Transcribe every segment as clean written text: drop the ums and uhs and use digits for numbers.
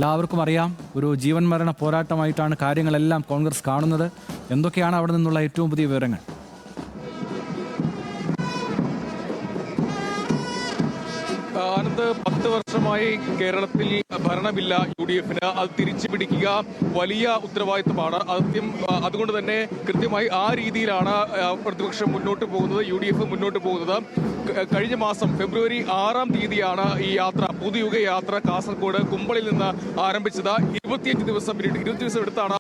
എല്ലാവർക്കും അറിയാം, ഒരു ജീവൻ മരണ പോരാട്ടമായിട്ടാണ് കാര്യങ്ങളെല്ലാം കോൺഗ്രസ് കാണുന്നത്. എന്തൊക്കെയാണ് അവിടെ നിന്നുള്ള ഏറ്റവും പുതിയ വിവരങ്ങൾ? ആനന്ദ്, 10 വർഷമായി കേരളത്തിൽ ഭരണമില്ല UDF-ന്. അത് തിരിച്ചു പിടിക്കുക വലിയ ഉത്തരവാദിത്തമാണ്. അതുകൊണ്ട് തന്നെ കൃത്യമായി ആ രീതിയിലാണ് പ്രതിപക്ഷം മുന്നോട്ട് പോകുന്നത്, UDF മുന്നോട്ട് പോകുന്നത്. കഴിഞ്ഞ മാസം ഫെബ്രുവരി 6-ാം തീയതിയാണ് ഈ യാത്ര, പുതുയുഗ യാത്ര കാസർഗോഡ് കുമ്പളിൽ നിന്ന് ആരംഭിച്ചത്. 25 ദിവസം എടുത്താണ്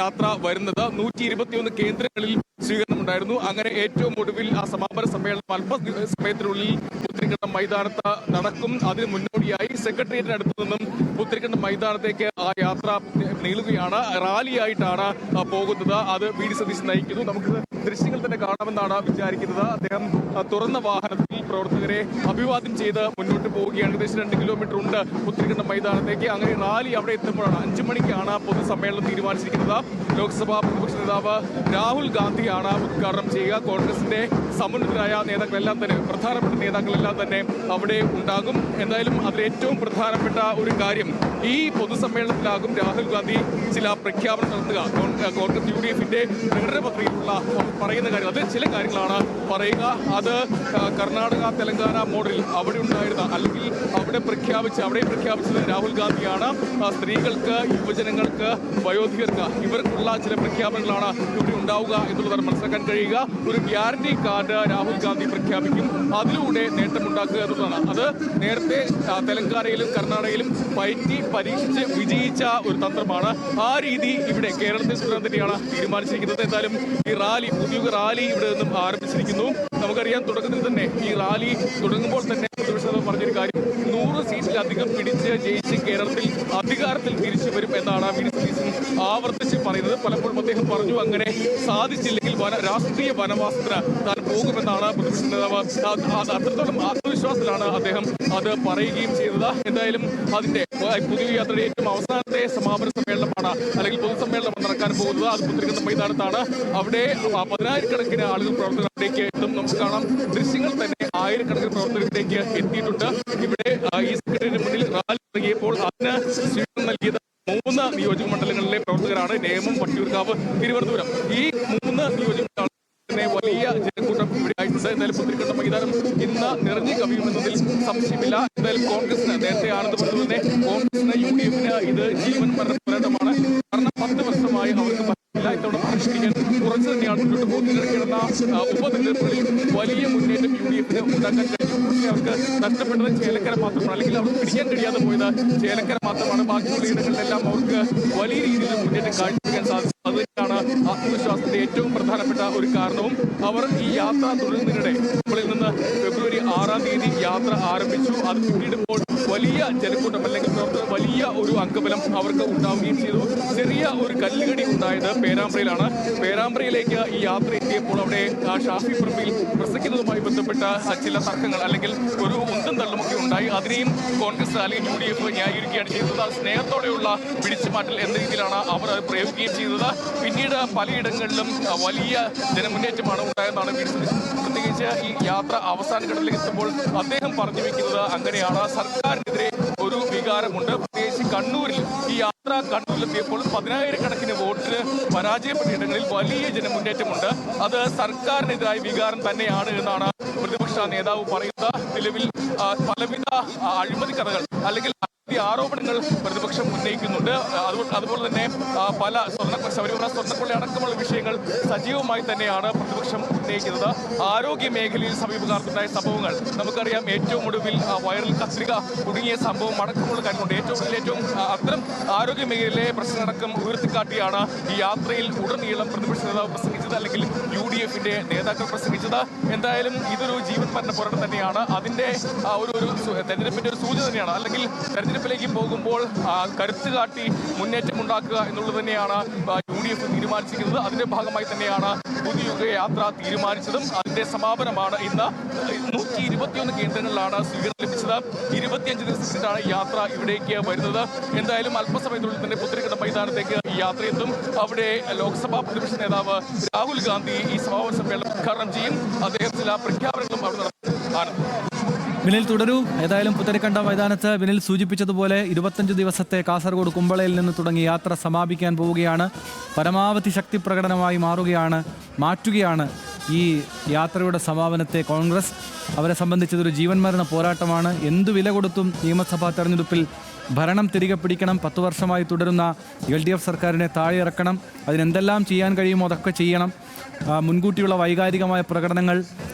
യാത്ര വരുന്നത്. 121 കേന്ദ്രങ്ങളിൽ സ്വീകരണം ഉണ്ടായിരുന്നു. അങ്ങനെ ഏറ്റവും ഒടുവിൽ ആ സമാപന സമ്മേളനം അല്പസമയത്തിനുള്ളിൽ പുത്തരിക്കണ്ടം മൈതാനത്ത് നടക്കും. അതിന് മുന്നോടിയായി സെക്രട്ടേറിയറ്റിനടുത്തു നിന്നും പുത്തരിക്കണ്ടം മൈതാനത്തേക്ക് ആ യാത്ര നീളുകയാണ്. റാലിയായിട്ടാണ് പോകുന്നത്. അത് വി ഡി സതീശൻ നയിക്കുന്നു. നമുക്ക് ദൃശ്യങ്ങൾ തന്നെ കാണാമെന്നാണ് വിചാരിക്കുന്നത്. അദ്ദേഹം തുറന്ന വാഹനത്തിൽ പ്രവർത്തകരെ അഭിവാദ്യം ചെയ്ത് മുന്നോട്ട് പോവുകയാണ്. ഏകദേശം 2 കിലോമീറ്റർ ഉണ്ട് പുത്തരിക്കണ്ടം മൈതാനത്തേക്ക്. അങ്ങനെ റാലി അവിടെ എത്തുമ്പോഴാണ് 5 മണിക്കാണ് പൊതുസമ്മേളനം തീരുമാനിച്ചിരിക്കുന്നത്. ലോക്സഭാ പ്രതിപക്ഷ നേതാവ് രാഹുൽ ഗാന്ധിയാണ് ഉദ്ഘാടനം ചെയ്യുക. കോൺഗ്രസിന്റെ സമുന്നതരായ നേതാക്കളെല്ലാം തന്നെ, പ്രധാനപ്പെട്ട നേതാക്കളെല്ലാം തന്നെ അവിടെ ഉണ്ടാകും. എന്തായാലും അതിൽ ഏറ്റവും പ്രധാനപ്പെട്ട ഒരു കാര്യം, ഈ പൊതുസമ്മേളനത്തിലാകും രാഹുൽ ഗാന്ധി ചില പ്രഖ്യാപനം നടത്തുക. കോൺഗ്രസ് UDF-ന്റെ പ്രകടന പത്രികയിലുള്ള പറയുന്ന കാര്യം, അത് ചില കാര്യങ്ങളാണ് പറയുക. അത് കർണാടക തെലങ്കാന മോഡലിൽ അവിടെ ഉണ്ടായിരുന്ന, അല്ലെങ്കിൽ അവിടെ പ്രഖ്യാപിച്ചത് രാഹുൽ ഗാന്ധിയാണ്. സ്ത്രീകൾക്ക്, യുവജനങ്ങൾക്ക്, വയോധികർക്ക് ഇവർക്കുള്ള ചില പ്രഖ്യാപനങ്ങളാണ് ഇവിടെ ഉണ്ടാവുക എന്നുള്ളതാണ് മനസ്സിലാക്കാൻ കഴിയുക. ഒരു ഗ്യാരണ്ടി കാർഡ് രാഹുൽ ഗാന്ധി പ്രഖ്യാപിക്കും. അതിലൂടെ നേട്ടമുണ്ടാക്കുക എന്നുള്ളതാണ്. അത് നേരത്തെ തെലങ്കാനയിലും കർണാടകയിലും പരീക്ഷിച്ച് വിജയിച്ച ഒരു തന്ത്രമാണ്. ആ രീതി ഇവിടെ കേരളത്തിൽ തുടരാൻ തന്നെയാണ് തീരുമാനിച്ചിരിക്കുന്നത്. എന്തായാലും ഈ റാലി, പുതിയ റാലി ഇവിടെ നിന്നും ആരംഭിച്ചിരിക്കുന്നു. നമുക്കറിയാം, തുടക്കത്തിൽ തന്നെ ഈ റാലി തുടങ്ങുമ്പോൾ തന്നെ പ്രതിപക്ഷ നേതാവ് പറഞ്ഞൊരു കാര്യം, 100 സീറ്റിലധികം പിടിച്ച് ജയിച്ച് കേരളത്തിൽ അധികാരത്തിൽ തിരിച്ചു വരും എന്നാണ് വി ഡി സതീശൻ ആവർത്തിച്ച് പറയുന്നത്. പലപ്പോഴും അദ്ദേഹം പറഞ്ഞു, അങ്ങനെ സാധിച്ചില്ലെങ്കിൽ രാഷ്ട്രീയ വനവാസത്തിന് താൻ പോകുമെന്നാണ് പ്രതിപക്ഷ നേതാവ്. അത്രത്തോളം ആത്മവിശ്വാസത്തിലാണ് അദ്ദേഹം അത് പറയുകയും ചെയ്തത്. എന്തായാലും അതിന്റെ പുതിയ യാത്രയുടെ ഏറ്റവും അവസാനത്തെ സമാപന സമ്മേളനമാണ്, അല്ലെങ്കിൽ പൊതുസമ്മേളനം നടക്കാൻ പോകുന്നത്. അത് പുത്തരിക്കണ്ടം മൈതാനത്താണ്. അവിടെ 10,000-കണക്കിന് ആളുകൾ, പ്രവർത്തകർ അവിടേക്ക് എത്തും. നമുക്ക് കാണാം, ദൃശ്യങ്ങൾ തന്നെ 1000-കണക്കിന് പ്രവർത്തകരിലേക്ക് എത്തിയിട്ടുണ്ട്. ഇവിടെ ഈ സെക്രട്ടറിയേറ്റിന് മുന്നിൽ റാലി തുടങ്ങിയപ്പോൾ അതിന് സ്വീകരണം നൽകിയത് 3 നിയോജക മണ്ഡലങ്ങളിലെ പ്രവർത്തകരാണ്. നേമം, വട്ടിയൂർക്കാവ്, തിരുവനന്തപുരം. ഈ 3 നിയോജക വലിയ ജനക്കൂട്ടം ഇവിടെ ആയിട്ടുണ്ട്. എന്തായാലും പുത്തരിക്കണ്ടം മൈതാനം ഇന്ന് നിറഞ്ഞു കവിയുമെന്നതിൽ സംശയമില്ല. എന്തായാലും കോൺഗ്രസിന്, നേരത്തെ ആനന്ദ് പറഞ്ഞു തന്നെ, കോൺഗ്രസിന് UDF-ന് ഇത് ജീവൻ മരണ പോരാട്ടമാണ്. കാരണം 10 വർഷമായി അവർക്ക് ഇത്തവണ പരിഷ്കരിക്കാൻ കുറച്ച് തന്നെയാണ് മുന്നോട്ട് പോകുന്ന ഉപതെരഞ്ഞെടുപ്പുകളിൽ വലിയ മുന്നേറ്റം UDF-ന് ഉണ്ടാക്കാൻ കഴിഞ്ഞു. പക്ഷേ അവർക്ക് നഷ്ടപ്പെട്ടത് ചേലക്കര മാത്രമാണ്, അല്ലെങ്കിൽ അവർക്ക് പിടിക്കാൻ കഴിയാതെ പോയത് ചേലക്കര മാത്രമാണ്. ബാക്കിയുള്ള ഇടങ്ങളിലെല്ലാം അവർക്ക് വലിയ രീതിയിൽ മുന്നേറ്റം കാഴ്ചവെക്കാൻ സാധിച്ചു. അതുതന്നെയാണ് ആത്മവിശ്വാസത്തിന്റെ ഏറ്റവും പ്രധാനപ്പെട്ട ഒരു കാരണവും. അവർ ഈ യാത്ര തുടരുന്നതിനിടെ നമ്മളിൽ നിന്ന് ഫെബ്രുവരി 6-ാം തീയതി യാത്ര ആരംഭിച്ചു. അത് പിന്നീടുമ്പോൾ വലിയ ജനക്കൂട്ടം, അല്ലെങ്കിൽ വലിയ ഒരു അംഗബലം അവർക്ക് ഉണ്ടാവുകയും ചെയ്തു. ചെറിയ ഒരു കല്ലുകടി ഉണ്ടായത് പേരാമ്പ്രയിലാണ്. പേരാമ്പ്രയിലേക്ക് ഈ യാത്ര എത്തിയപ്പോൾ അവിടെ ഷാഫി പറമ്പിൽ പ്രസംഗിക്കുന്നതുമായി ബന്ധപ്പെട്ട ചില തർക്കങ്ങൾ, അല്ലെങ്കിൽ ഒരു ഉന്തം തള്ളുമൊക്കെ ഉണ്ടായി. അതിനെയും കോൺഗ്രസ്, അല്ലെങ്കിൽ UDF ന്യായീകരിക്കുകയാണ് ചെയ്തത്. അത് സ്നേഹത്തോടെയുള്ള പിടിച്ചുമാറ്റൽ എന്ന രീതിയിലാണ് അവർ അത് പ്രയോഗിക്കുകയും ചെയ്തത്. പിന്നീട് പലയിടങ്ങളിലും വലിയ ജനമുന്നേറ്റമാണ് ഉണ്ടായതെന്നാണ് വി ഡി സതീശൻ, പ്രത്യേകിച്ച് ഈ യാത്ര അവസാന ഘട്ടത്തിലേക്ക് എത്തുമ്പോൾ അദ്ദേഹം പറഞ്ഞു വെക്കുന്നത് അങ്ങനെയാണ്. സർക്കാരിനെതിരെ ഒരു വികാരമുണ്ട്. പ്രത്യേകിച്ച് കണ്ണൂരിൽ ഈ യാത്ര കണ്ണൂരിലെത്തിയപ്പോൾ 10,000-കണക്കിന് വോട്ടിന് പരാജയപ്പെട്ട ഇടങ്ങളിൽ വലിയ ജനമുന്നേറ്റമുണ്ട്. അത് സർക്കാരിനെതിരായ വികാരം തന്നെയാണ് എന്നാണ് പ്രതിപക്ഷ നേതാവ് പറയുന്നത്. നിലവിൽ പലവിധ അഴിമതി കഥകൾ, അല്ലെങ്കിൽ ആരോപണങ്ങൾ പ്രതിപക്ഷം ഉന്നയിക്കുന്നുണ്ട്. അതുപോലെ തന്നെ പല ശബരിമല സ്വർണ്ണക്കൊള്ള അടക്കമുള്ള വിഷയങ്ങൾ സജീവമായി തന്നെയാണ് പ്രതിപക്ഷം ഉന്നയിക്കുന്നത്. ആരോഗ്യ മേഖലയിൽ സമീപകാലത്തുണ്ടായ സംഭവങ്ങൾ നമുക്കറിയാം. ഏറ്റവും ഒടുവിൽ വൈറൽ കത്രിക കുടുങ്ങിയ സംഭവം അടക്കമുള്ള കാര്യമുണ്ട്. ഏറ്റവും അത്തരം ആരോഗ്യ മേഖലയിലെ പ്രശ്നമടക്കം ഉയർത്തിക്കാട്ടിയാണ് ഈ യാത്രയിൽ ഉടനീളം പ്രതിപക്ഷ നേതാവ് പ്രസംഗിച്ചത്, അല്ലെങ്കിൽ UDF-ന്റെ നേതാക്കൾ പ്രസംഗിച്ചത്. എന്തായാലും ഇതൊരു ജീവൻ മരണ പോരാട്ടം തന്നെയാണ്. അതിന്റെ ഒരു തെരഞ്ഞെടുപ്പിന്റെ ഒരു സൂചന തന്നെയാണ്. അല്ലെങ്കിൽ തെരഞ്ഞെടുപ്പിലേക്ക് പോകുമ്പോൾ കരുത്ത് കാട്ടി മുന്നേറ്റം ഉണ്ടാക്കുക എന്നുള്ളത് തന്നെയാണ് UDF തീരുമാനിച്ചിരിക്കുന്നത്. അതിന്റെ ഭാഗമായി തന്നെയാണ് പുതുയുഗ യാത്ര തീരുമാനിച്ചതും. അതിന്റെ സമാപനമാണ് ഇന്ന്. 121 കേന്ദ്രങ്ങളിലാണ് സ്വീകരണം ലഭിച്ചത്. 25 ദിവസത്തിനാണ് യാത്ര ഇവിടേക്ക് വരുന്നത്. എന്തായാലും അല്പസമയത്തിനുള്ളിൽ തന്നെ പുത്തരിക്കണ്ടം മൈതാനത്തേക്ക് ഈ യാത്രയെത്തും. അവിടെ ലോക്സഭാ പ്രതിപക്ഷ നേതാവ് രാഹുൽ ഗാന്ധി ഈ സമാപന സമ്മേളനം ഉദ്ഘാടനം ചെയ്യും. അദ്ദേഹം ചില പ്രഖ്യാപനങ്ങളും അവിടെ നടത്തും. വിനിൽ തുടരൂ. ഏതായാലും പുത്തരിക്കണ്ട മൈതാനത്ത് വിനിൽ സൂചിപ്പിച്ചതുപോലെ 25 ദിവസത്തെ കാസർഗോഡ് കുമ്പളയിൽ നിന്ന് തുടങ്ങി യാത്ര സമാപിക്കാൻ പോവുകയാണ്. പരമാവധി ശക്തി പ്രകടനമായി മാറ്റുകയാണ് ഈ യാത്രയുടെ സമാപനത്തെ കോൺഗ്രസ്. അവരെ സംബന്ധിച്ചതൊരു ജീവൻ മരണ പോരാട്ടമാണ്. എന്തു വില കൊടുത്തും നിയമസഭാ തെരഞ്ഞെടുപ്പിൽ ഭരണം തിരികെ പിടിക്കണം. 10 വർഷമായി തുടരുന്ന LDF സർക്കാരിനെ താഴെ ഇറക്കണം. അതിനെന്തെല്ലാം ചെയ്യാൻ കഴിയുമോ അതൊക്കെ ചെയ്യണം. മുൻകൂട്ടിയുള്ള വൈകാരികമായ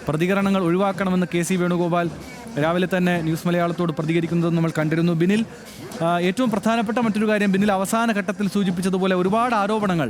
പ്രതികരണങ്ങൾ ഒഴിവാക്കണമെന്ന് KC വേണുഗോപാൽ രാവിലെ തന്നെ ന്യൂസ് മലയാളത്തോട് പ്രതികരിക്കുന്നത് നമ്മൾ കണ്ടിരുന്നു. ബിനിൽ, ഏറ്റവും പ്രധാനപ്പെട്ട മറ്റൊരു കാര്യം, ബിനിൽ അവസാന ഘട്ടത്തിൽ സൂചിപ്പിച്ചതുപോലെ ഒരുപാട് ആരോപണങ്ങൾ,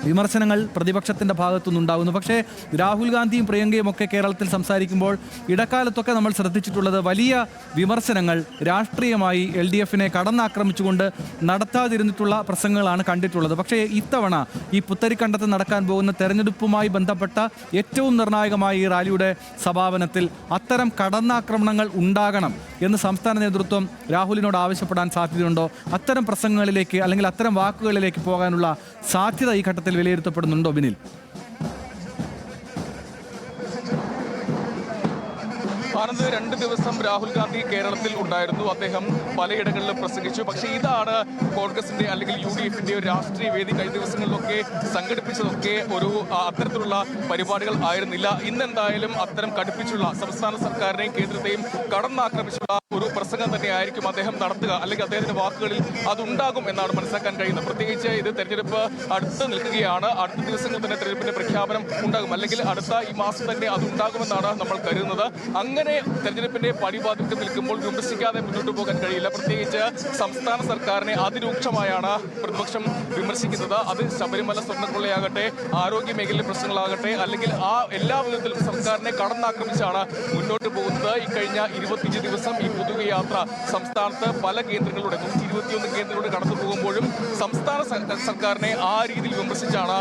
വിമർശനങ്ങൾ പ്രതിപക്ഷത്തിൻ്റെ ഭാഗത്തുനിന്നുണ്ടാകുന്നു. പക്ഷേ രാഹുൽ ഗാന്ധിയും പ്രിയങ്കയും ഒക്കെ കേരളത്തിൽ സംസാരിക്കുമ്പോൾ ഇടക്കാലത്തൊക്കെ നമ്മൾ ശ്രദ്ധിച്ചിട്ടുള്ളത് വലിയ വിമർശനങ്ങൾ രാഷ്ട്രീയമായി LDFനെ കടന്നാക്രമിച്ചുകൊണ്ട് നടത്താതിരുന്നിട്ടുള്ള പ്രസംഗങ്ങളാണ് കണ്ടിട്ടുള്ളത്. പക്ഷേ ഇത്തവണ ഈ പുത്തരിക്കണ്ടത്ത് നടക്കാൻ പോകുന്ന തെരഞ്ഞെടുപ്പുമായി ബന്ധപ്പെട്ട ഏറ്റവും നിർണായകമായ ഈ റാലിയുടെ സമാപനത്തിൽ അത്തരം കടന്നാക്രമണങ്ങൾ ഉണ്ടാകണം എന്ന് സംസ്ഥാന നേതൃത്വം രാഹുലിനോട് ആവശ്യപ്പെടാൻ സാധ്യതയുണ്ടോ? അത്തരം പ്രസംഗങ്ങളിലേക്ക് അല്ലെങ്കിൽ അത്തരം വാക്കുകളിലേക്ക് പോകാനുള്ള സാധ്യത ഈ ഘട്ടത്തിൽ വിലയിരുത്തപ്പെടുന്നുണ്ടോ ബിനിൽ? ആനന്ദ്, 2 ദിവസം രാഹുൽ ഗാന്ധി കേരളത്തിൽ ഉണ്ടായിരുന്നു. അദ്ദേഹം പലയിടങ്ങളിലും പ്രസംഗിച്ചു. പക്ഷേ ഇതാണ് കോൺഗ്രസിന്റെ അല്ലെങ്കിൽ UDFന്റെ ഒരു രാഷ്ട്രീയ വേദി കഴിഞ്ഞ ദിവസങ്ങളിലൊക്കെ സംഘടിപ്പിച്ചതൊക്കെ ഒരു അത്തരത്തിലുള്ള പരിപാടികൾ ആയിരുന്നില്ല. ഇന്നെന്തായാലും അത്തരം കടുപ്പിച്ചുള്ള സംസ്ഥാന സർക്കാരിനെയും കേന്ദ്രത്തെയും കടന്നാക്രമിച്ചുള്ള ഒരു പ്രസംഗം തന്നെയായിരിക്കും അദ്ദേഹം നടത്തുക. അല്ലെങ്കിൽ അദ്ദേഹത്തിന്റെ വാക്കുകളിൽ അതുണ്ടാകും എന്നാണ് മനസ്സിലാക്കാൻ കഴിയുന്നത്. പ്രത്യേകിച്ച് ഇത് തെരഞ്ഞെടുപ്പ് അടുത്ത് നിൽക്കുകയാണ്. അടുത്ത ദിവസങ്ങളിൽ തന്നെ തെരഞ്ഞെടുപ്പിന്റെ പ്രഖ്യാപനം ഉണ്ടാകും, അല്ലെങ്കിൽ അടുത്ത ഈ മാസം തന്നെ അത് ഉണ്ടാകുമെന്നാണ് നമ്മൾ കരുതുന്നത്. അങ്ങനെ തെരഞ്ഞെടുപ്പിന്റെ പടിവാതിൽക്ക് നിൽക്കുമ്പോൾ വിമർശിക്കാതെ മുന്നോട്ട് പോകാൻ കഴിയില്ല. പ്രത്യേകിച്ച് സംസ്ഥാന സർക്കാരിനെ അതിരൂക്ഷമായാണ് പ്രതിപക്ഷം വിമർശിക്കുന്നത്. അത് ശബരിമല സ്വർണ്ണക്കൊള്ളയാകട്ടെ, ആരോഗ്യ മേഖലയിലെ പ്രശ്നങ്ങളാകട്ടെ, അല്ലെങ്കിൽ ആ എല്ലാ വിധത്തിലും സർക്കാരിനെ കടന്നാക്രമിച്ചാണ് മുന്നോട്ട് പോകുന്നത്. ഈ കഴിഞ്ഞ 25 ദിവസം ഈ പൊതുയാത്ര സംസ്ഥാനത്ത് പല കേന്ദ്രങ്ങളിലൂടെ 121 കേന്ദ്രങ്ങളിലൂടെ കടന്നു പോകുമ്പോഴും സംസ്ഥാന സർക്കാരിനെ ആ രീതിയിൽ വിമർശിച്ചാണ്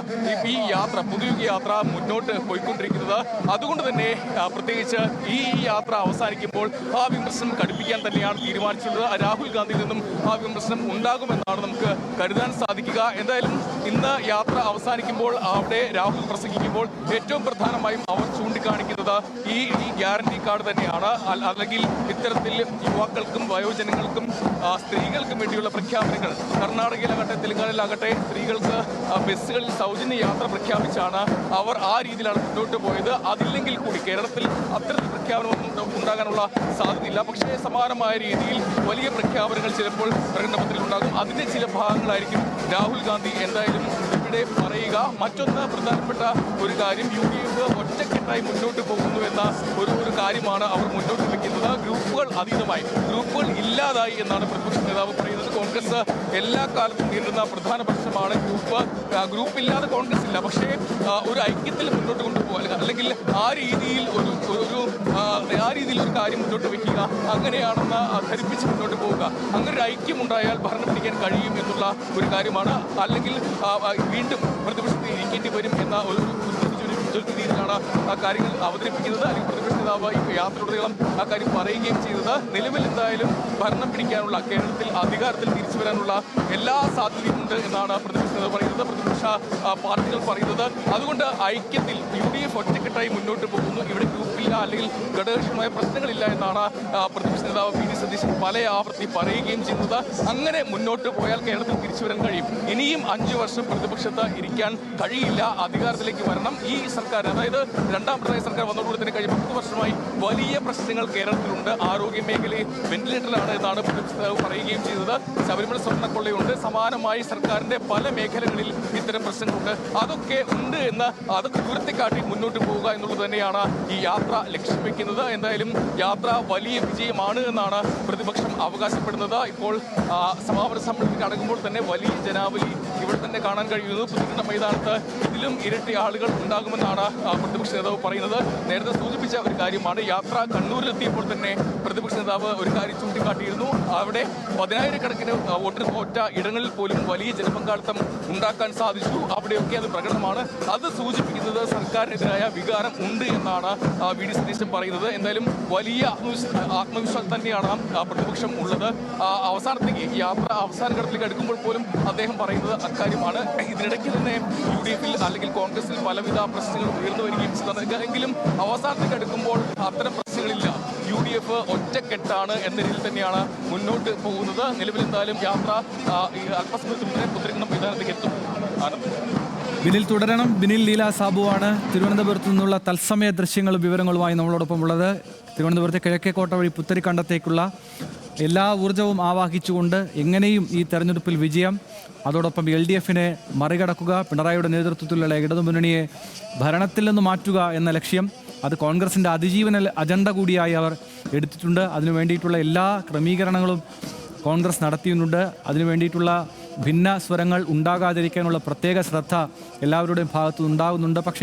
ഈ യാത്ര, പൊതുയാത്ര മുന്നോട്ട് പോയിക്കൊണ്ടിരിക്കുന്നത്. അതുകൊണ്ട് തന്നെ പ്രത്യേകിച്ച് ഈ യാത്ര അവസാനിക്കുമ്പോൾ ആ വിമർശനം കടുപ്പിക്കാൻ തന്നെയാണ് തീരുമാനിച്ചിട്ടുള്ളത്. രാഹുൽ ഗാന്ധിയിൽ നിന്നും ആ വിമർശനം ഉണ്ടാകുമെന്നാണ് നമുക്ക് കരുതാൻ സാധിക്കുക. എന്തായാലും ഇന്ന് യാത്ര അവസാനിക്കുമ്പോൾ അവിടെ രാഹുൽ പ്രസംഗിക്കുമ്പോൾ ഏറ്റവും പ്രധാനമായും അവർ ചൂണ്ടിക്കാണിക്കുന്നത് ഈ ഗ്യാരണ്ടി കാർഡ് തന്നെയാണ്. അല്ലെങ്കിൽ ഇത്തരത്തിൽ യുവാക്കൾക്കും വയോജനങ്ങൾക്കും സ്ത്രീകൾക്കും വേണ്ടിയുള്ള പ്രഖ്യാപനങ്ങൾ കർണാടകയിലാകട്ടെ തെലങ്കാനയിലാകട്ടെ സ്ത്രീകൾക്ക് ബസ്സുകളിൽ സൗജന്യ യാത്ര പ്രഖ്യാപിച്ചാണ് അവർ ആ രീതിയിലാണ് മുന്നോട്ട് പോയത്. അതില്ലെങ്കിൽ കൂടി കേരളത്തിൽ അത്തരത്തിൽ പ്രഖ്യാപനം ഉണ്ടാകാനുള്ള സാധ്യതയില്ല. പക്ഷേ സമാനമായ രീതിയിൽ വലിയ പ്രഖ്യാപനങ്ങൾ ചിലപ്പോൾ പ്രകടനപത്രികയിൽ ഉണ്ടാകും. അതിന്റെ ചില ഭാഗങ്ങളായിരിക്കും രാഹുൽ ഗാന്ധി എന്തായാലും ഇവിടെ പറയുക. മറ്റൊന്ന് പ്രധാനപ്പെട്ട ഒരു കാര്യം, UDF ഒറ്റക്കെട്ടായി മുന്നോട്ട് പോകുന്നു എന്ന ഒരു കാര്യമാണ് അവർ മുന്നോട്ട് വയ്ക്കുന്നത്. ഗ്രൂപ്പുകൾ അതീതമായി, ഗ്രൂപ്പുകൾ ഇല്ലാതായി എന്നാണ് പ്രതിപക്ഷ നേതാവ് പറയുന്നത്. കോൺഗ്രസ് എല്ലാ കാലത്തും നേരിടുന്ന പ്രധാന പ്രശ്നമാണ് ഗ്രൂപ്പില്ലാതെ കോൺഗ്രസ് ഇല്ല. പക്ഷേ ഒരു ഐക്യത്തിൽ മുന്നോട്ട് കൊണ്ടുപോകുക, അല്ലെങ്കിൽ ആ രീതിയിൽ ഒരു കാര്യം മുന്നോട്ട് വയ്ക്കുക, അങ്ങനെയാണെന്ന് ധരിപ്പിച്ച് മുന്നോട്ട് പോവുക. അങ്ങനെ ഒരു ഐക്യമുണ്ടായാൽ ഭരണം പിടിക്കാൻ കഴിയും എന്നുള്ള ഒരു കാര്യമാണ്. അല്ലെങ്കിൽ വീണ്ടും പ്രതിപക്ഷത്തിൽ ഇരിക്കേണ്ടി വരും എന്ന ഒരു രീതിയിലാണ് ആ കാര്യങ്ങൾ അവതരിപ്പിക്കുന്നത്. അല്ലെങ്കിൽ പ്രതിപക്ഷ നേതാവ് ഈ യാത്രയോടനീളം ആ കാര്യം പറയുകയും ചെയ്തത്. നിലവിൽ എന്തായാലും ഭരണം പിടിക്കാനുള്ള, കേരളത്തിൽ അധികാരത്തിൽ തിരിച്ചു വരാനുള്ള എല്ലാ സാധ്യതയുമുണ്ട് എന്നാണ് പ്രതിപക്ഷ നേതാവ് പറയുന്നത്, പ്രതിപക്ഷ പാർട്ടികൾ പറയുന്നത്. അതുകൊണ്ട് ഐക്യത്തിൽ UDF ഒറ്റക്കെട്ടായി മുന്നോട്ട് പോകുന്നു. ഇവിടെ ഗ്രൂപ്പില്ല, അല്ലെങ്കിൽ ഘടകകക്ഷികളുമായ പ്രശ്നങ്ങളില്ല എന്നാണ് പ്രതിപക്ഷ നേതാവ് VD സതീശൻ പല ആവർത്തി പറയുകയും ചെയ്യുന്നത്. അങ്ങനെ മുന്നോട്ട് പോയാൽ കേരളത്തിൽ തിരിച്ചു വരാൻ കഴിയും. ഇനിയും 5 വർഷം പ്രതിപക്ഷത്ത് ഇരിക്കാൻ കഴിയില്ല, അധികാരത്തിലേക്ക് വരണം. ഈ സർക്കാർ, അതായത് രണ്ടാം പിണറായി സർക്കാർ വന്നതോടെ തന്നെ കഴിഞ്ഞ 10 വർഷമായി വലിയ പ്രശ്നങ്ങൾ കേരളത്തിലുണ്ട്. ആരോഗ്യ മേഖലയിൽ വെന്റിലേറ്ററിലാണ് എന്നാണ് പ്രതിപക്ഷ നേതാവ് പറയുകയും ചെയ്തത്. ശബരിമല സ്വർണ്ണക്കൊള്ളയുണ്ട്. സമാനമായി സർക്കാരിന്റെ പല മേഖലകളിൽ ഇത്തരം പ്രശ്നങ്ങളുണ്ട്. അതൊക്കെ ഉണ്ട് എന്ന് അതൊക്കെ ഉയർത്തിക്കാട്ടി മുന്നോട്ട് പോവുക എന്നുള്ളത് തന്നെയാണ് ഈ യാത്ര ലക്ഷ്യം വെക്കുന്നത്. എന്തായാലും യാത്ര വലിയ വിജയമാണ് എന്നാണ് പ്രതിപക്ഷം അവകാശപ്പെടുന്നത്. ഇപ്പോൾ സമാപന സമ്മേളനത്തിൽ അടങ്ങുമ്പോൾ തന്നെ വലിയ ജനാവലി ഇവിടെ തന്നെ കാണാൻ കഴിയുന്നത്. പുത്തരിക്കണ്ട മൈതാനത്ത് ഇതിലും ഇരട്ടി ആളുകൾ ഉണ്ടാകുമെന്നാണ് പ്രതിപക്ഷ നേതാവ് പറയുന്നത്. നേരത്തെ സൂചിപ്പിച്ച ഒരു കാര്യമാണ്, യാത്ര കണ്ണൂരിലെത്തിയപ്പോൾ തന്നെ പ്രതിപക്ഷ നേതാവ് ഒരു കാര്യം ചൂണ്ടിക്കാട്ടിയിരുന്നു. അവിടെ 10,000-കണക്കിന് ഒറ്റ ഇടങ്ങളിൽ പോലും വലിയ ജനപങ്കാളിത്തം ഉണ്ടാക്കാൻ സാധിച്ചു. അവിടെയൊക്കെ അത് പ്രകടനമാണ്. അത് സൂചിപ്പിക്കുന്നത് സർക്കാരിനെതിരായ വികാരം ഉണ്ട് എന്നാണ് VD സതീശൻ പറയുന്നത്. എന്തായാലും വലിയ ആത്മവിശ്വാസം തന്നെയാണ് പ്രതിപക്ഷം ഉള്ളത്. അവസാനത്തേക്ക് യാത്ര അവസാന ഘട്ടത്തിലേക്ക് അടുക്കുമ്പോൾ പോലും അദ്ദേഹം പറയുന്നത് അക്കാര്യമാണ്. ഇതിനിടയ്ക്ക് തന്നെ UDFൽ അല്ലെങ്കിൽ കോൺഗ്രസിൽ പലവിധ പ്രശ്നങ്ങൾ ഉയർന്നു വരികയും ചെയ്തത്. എങ്കിലും അവസാനത്തേക്ക് അടുക്കുമ്പോൾ അത്തരം പ്രശ്നങ്ങളില്ല. UDF UDF ഒറ്റക്കെട്ടാണ് എന്ന രീതിയിൽ തന്നെയാണ് മുന്നോട്ട് പോകുന്നത്. നിലവിൽ എന്തായാലും യാത്ര ഈ അല്പസമയത്തിനുള്ളിൽ പുത്തരിക്കണ്ടം മൈതാനത്തേക്ക് എത്തും. ബിനിൽ തുടരണം. ബിനിൽ ലീല സാബുവാണ് തിരുവനന്തപുരത്ത് നിന്നുള്ള തത്സമയ ദൃശ്യങ്ങളും വിവരങ്ങളുമായി നമ്മളോടൊപ്പം ഉള്ളത്. തിരുവനന്തപുരത്തെ കിഴക്കേക്കോട്ട വഴി പുത്തരിക്കണ്ടത്തേക്കുള്ള എല്ലാ ഊർജ്ജവും ആവാഹിച്ചുകൊണ്ട് എങ്ങനെയും ഈ തെരഞ്ഞെടുപ്പിൽ വിജയം, അതോടൊപ്പം LDFനെ മറികടക്കുക, പിണറായിയുടെ നേതൃത്വത്തിലുള്ള ഇടതുമുന്നണിയെ ഭരണത്തിൽ നിന്ന് മാറ്റുക എന്ന ലക്ഷ്യം, അത് കോൺഗ്രസിൻ്റെ അതിജീവന അജണ്ട കൂടിയായി അവർ എടുത്തിട്ടുണ്ട്. അതിനു വേണ്ടിയിട്ടുള്ള എല്ലാ ക്രമീകരണങ്ങളും കോൺഗ്രസ് നടത്തിയുന്നുണ്ട്. അതിനു വേണ്ടിയിട്ടുള്ള ഭിന്ന സ്വരങ്ങൾ ഉണ്ടാകാതിരിക്കാനുള്ള പ്രത്യേക ശ്രദ്ധ എല്ലാവരുടെയും ഭാഗത്തു നിന്നുണ്ടാകുന്നുണ്ട്. പക്ഷേ